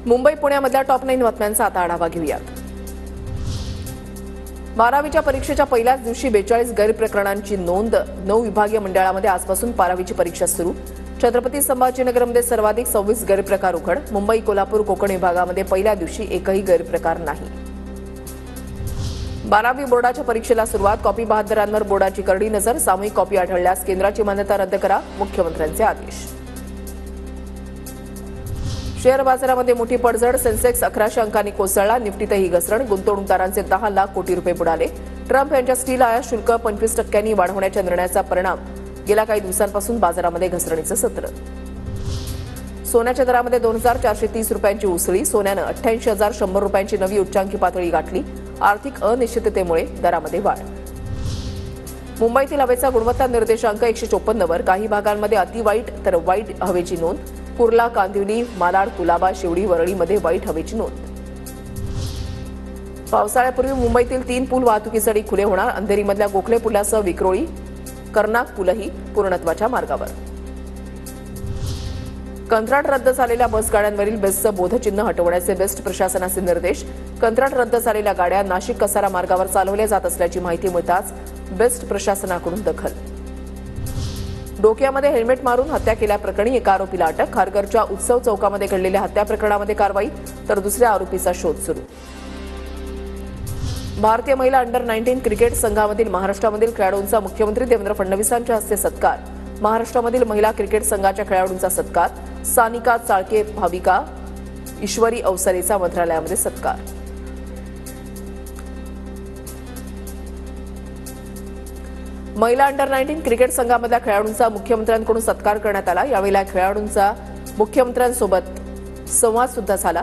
Mumbai पुण्यामधल्या top 9 बातम्यांचा आता आढावा घेऊयात। 12वीच्या परीक्षेच्या पहिल्याच दिवशी 42 गैरप्रकरणांची नोंद। 9 विभागीय मंडळामध्ये आजपासून 12वीची परीक्षा सुरू। छत्रपती संभाजीनगरमध्ये सर्वाधिक 26 गैरप्रकार उघड। मुंबई, कोल्हापूर, कोकण विभागामध्ये पहिल्या दिवशी एकही गैरप्रकार नाही। 12वी बोर्डाच्या परीक्षेला सुरुवात। कॉपी बहाद्दरांवर बोर्डाची करडी नजर। सामूहिक कॉपी आढळल्यास केंद्राची मान्यता रद्द करा, मुख्यमंत्र्यांचे आदेश। शेअर बाजारामध्ये मोठी पडझड। सेन्सेक्स 1100 अंकांनी कोसळला। निफ्टीतही घसरण। गुंतवणूकदारांचे 10 लाख कोटी रुपये बुडाले। ट्रम्प यांच्या स्टील आयात शुल्क 25% वाढवण्याच्या निर्णयाचा परिणाम। गेल्या काही दिवसांपासून बाजारामध्ये घसरणीचं सत्र। सोन्याच्या दरामध्ये 2430 रुपयांची उसळी। सोन्यानं 88,100 रुपयांची नवी उच्चांकी पातळी गाठली। आर्थिक अनिश्चिततेमुळे दरामध्ये वाढ। मुंबईतील हवेचा गुणवत्ता निर्देशांक 154 वर। काही भागांमध्ये अतिवाईट तर वाईट हवेची नोंद। कुर्ला, कांदिवली, मालाड, कुलाबा, शिवडी, वरळीमध्ये वाईट हवेची नोंद। पावसाळ्यापूर्वी मुंबईतील 3 पूल वाहतुकीसाठी खुले होणार। अंधेरीमधल्या गोखले पुलासह विक्रोळी, कर्नाक पूलही पूर्णत्वाच्या मार्गावर। कंत्राट रद्द झालेल्या बसगाड्यांवरील बेस्टचं बोधचिन्ह हटवण्याचे बेस्ट प्रशासनाचे निर्देश। कंत्राट रद्द झालेल्या गाड्या नाशिक कसारा मार्गावर चालवल्या जात असल्याची माहिती मिळताच बेस्ट प्रशासनाकडून दखल। डोक्यामध्ये हेल्मेट मारून हत्या केल्याप्रकरणी एका आरोपीला अटक। खारघरच्या उत्सव चौकामध्ये घडलेल्या हत्या प्रकरणामध्ये कारवाई, तर दुसऱ्या आरोपीचा शोध सुरू। भारतीय महिला अंडर 19 क्रिकेट संघामधील महाराष्ट्रामधील खेळाडूंचा मुख्यमंत्री देवेंद्र फडणवीसांच्या हस्ते सत्कार। महाराष्ट्रामधील महिला क्रिकेट संघाच्या खेळाडूंचा सत्कार। सानिका चाळके, भाविका, ईश्वरी अवसरेचा मंत्रालयामध्ये सत्कार। महिला अंडर 19 क्रिकेट संघामधल्या खेळाडूंचा मुख्यमंत्र्यांकडून सत्कार करण्यात आला। यावेळी खेळाडूंचा मुख्यमंत्र्यांसोबत संवाद सुद्धा झाला।